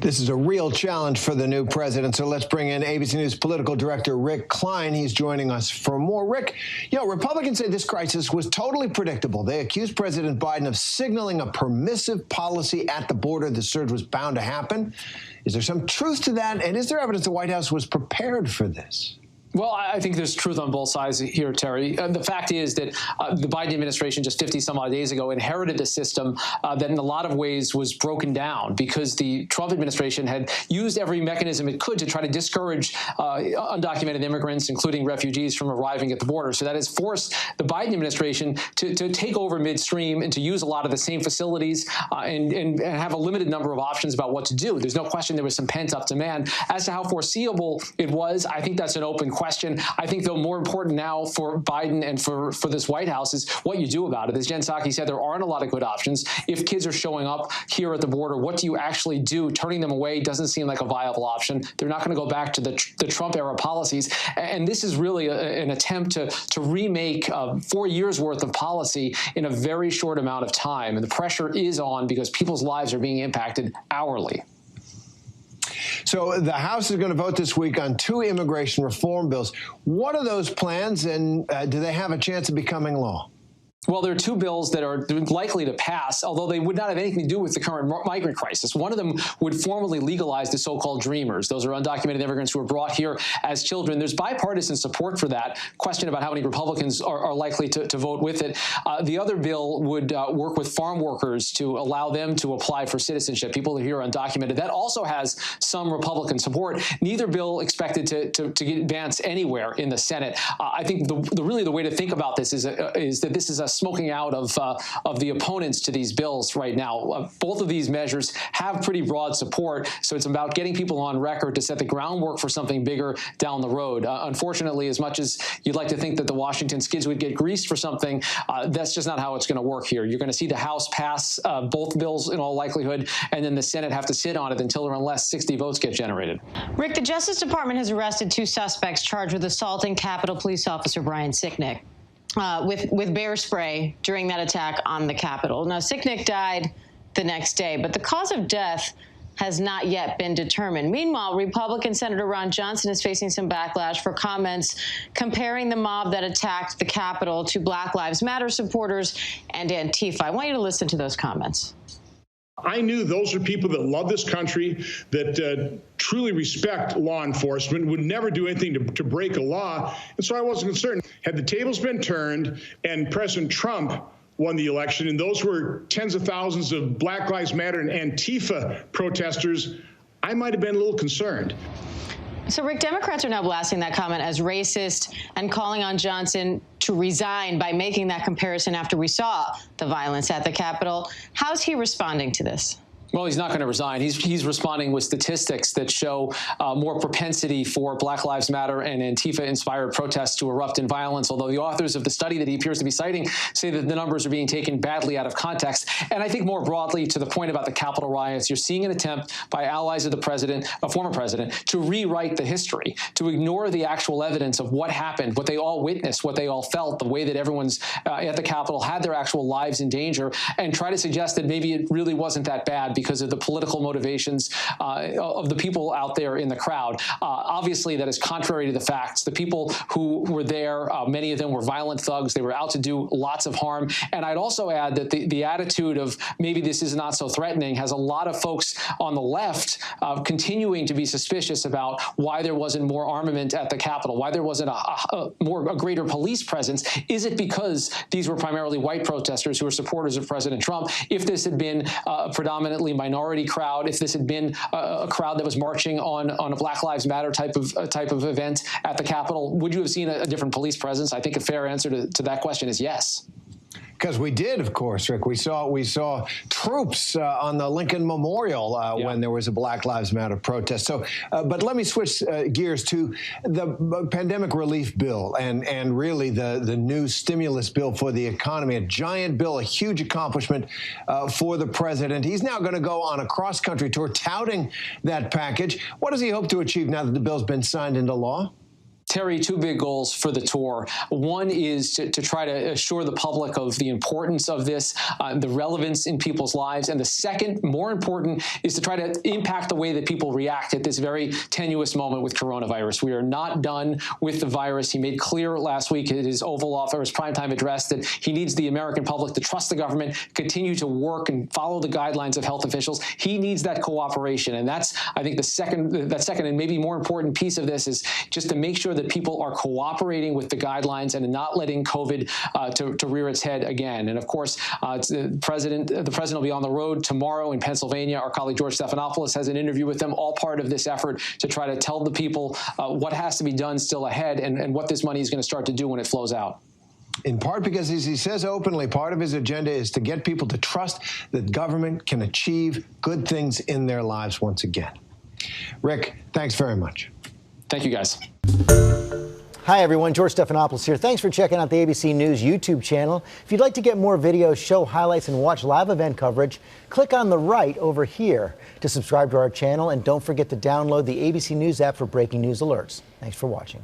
This is a real challenge for the new president, so let's bring in ABC News political director Rick Klein. He's joining us for more. Rick, Republicans say this crisis was totally predictable. They accused President Biden of signaling a permissive policy at the border. The surge was bound to happen. Is there some truth to that? And is there evidence the White House was prepared for this? Well, I think there's truth on both sides here, Terry. The fact is that the Biden administration just 50-some-odd days ago inherited a system that in a lot of ways was broken down because the Trump administration had used every mechanism it could to try to discourage undocumented immigrants, including refugees, from arriving at the border. So that has forced the Biden administration to take over midstream and to use a lot of the same facilities and have a limited number of options about what to do. There's no question there was some pent-up demand. As to how foreseeable it was, I think that's an open question. I think, though, more important now for Biden and for this White House is what you do about it. As Jen Psaki said, there aren't a lot of good options. If kids are showing up here at the border, what do you actually do? Turning them away doesn't seem like a viable option. They're not going to go back to the Trump-era policies. And this is really an attempt to remake 4 years' worth of policy in a very short amount of time. And the pressure is on because people's lives are being impacted hourly. So the House is going to vote this week on 2 immigration reform bills. What are those plans, and do they have a chance of becoming law? Well, there are 2 bills that are likely to pass, although they would not have anything to do with the current migrant crisis. One of them would formally legalize the so-called dreamers. Those are undocumented immigrants who were brought here as children. There's bipartisan support for that. Question about how many Republicans are likely to vote with it. The other bill would work with farm workers to allow them to apply for citizenship, people who are undocumented. That also has some Republican support. Neither bill expected to get advanced anywhere in the Senate. I think really the way to think about this is that this is a smoking out of the opponents to these bills right now. Both of these measures have pretty broad support, so it's about getting people on record to set the groundwork for something bigger down the road. Unfortunately, as much as you'd like to think that the Washington skids would get greased for something, that's just not how it's going to work here. You're going to see the House pass both bills in all likelihood, and then the Senate have to sit on it until or unless 60 votes get generated. Rick, the Justice Department has arrested 2 suspects charged with assaulting Capitol Police Officer Brian Sicknick with bear spray during that attack on the Capitol. Now, Sicknick died the next day, but the cause of death has not yet been determined. Meanwhile, Republican Senator Ron Johnson is facing some backlash for comments comparing the mob that attacked the Capitol to Black Lives Matter supporters and Antifa. I want you to listen to those comments. I knew those are people that love this country, that truly respect law enforcement, would never do anything to break a law. And so I wasn't concerned. Had the tables been turned and President Trump won the election, and those were tens of thousands of Black Lives Matter and Antifa protesters, I might have been a little concerned. So, Rick, Democrats are now blasting that comment as racist and calling on Johnson to resign by making that comparison after we saw the violence at the Capitol. How's he responding to this? Well, he's not going to resign. He's responding with statistics that show more propensity for Black Lives Matter and Antifa-inspired protests to erupt in violence, although the authors of the study that he appears to be citing say that the numbers are being taken badly out of context. And I think more broadly, to the point about the Capitol riots, you're seeing an attempt by allies of the president, a former president, to rewrite the history, to ignore the actual evidence of what happened, what they all witnessed, what they all felt, the way that everyone's at the Capitol had their actual lives in danger, and try to suggest that maybe it really wasn't that bad because of the political motivations of the people out there in the crowd. Obviously, that is contrary to the facts. The people who were there, many of them were violent thugs. They were out to do lots of harm. And I'd also add that the attitude of maybe this is not so threatening has a lot of folks on the left continuing to be suspicious about why there wasn't more armament at the Capitol, why there wasn't a greater police presence. Is it because these were primarily white protesters who were supporters of President Trump? If this had been predominantly minority crowd, if this had been a crowd that was marching on a Black Lives Matter type of event at the Capitol, would you have seen a different police presence? I think a fair answer to that question is yes. Because we did, of course, Rick. We saw troops on the Lincoln Memorial when there was a Black Lives Matter protest. So, but let me switch gears to the pandemic relief bill and really the new stimulus bill for the economy. A giant bill, a huge accomplishment for the president. He's now going to go on a cross-country tour touting that package. What does he hope to achieve now that the bill's been signed into law? Terry, two big goals for the tour. One is to try to assure the public of the importance of this, the relevance in people's lives. And the second, more important, is to try to impact the way that people react at this very tenuous moment with coronavirus. We are not done with the virus. He made clear last week at his Oval Office primetime address that he needs the American public to trust the government, continue to work and follow the guidelines of health officials. He needs that cooperation. And that's, I think, the second and maybe more important piece of this is just to make sure that people are cooperating with the guidelines and not letting COVID to rear its head again. And of course, the president will be on the road tomorrow in Pennsylvania. Our colleague George Stephanopoulos has an interview with them, all part of this effort to try to tell the people what has to be done still ahead and what this money is going to start to do when it flows out. In part because, as he says openly, part of his agenda is to get people to trust that government can achieve good things in their lives once again. Rick, thanks very much. Thank you, guys. Hi, everyone. George Stephanopoulos here. Thanks for checking out the ABC News YouTube channel. If you'd like to get more videos, show highlights, and watch live event coverage, click on the right over here to subscribe to our channel. And don't forget to download the ABC News app for breaking news alerts. Thanks for watching.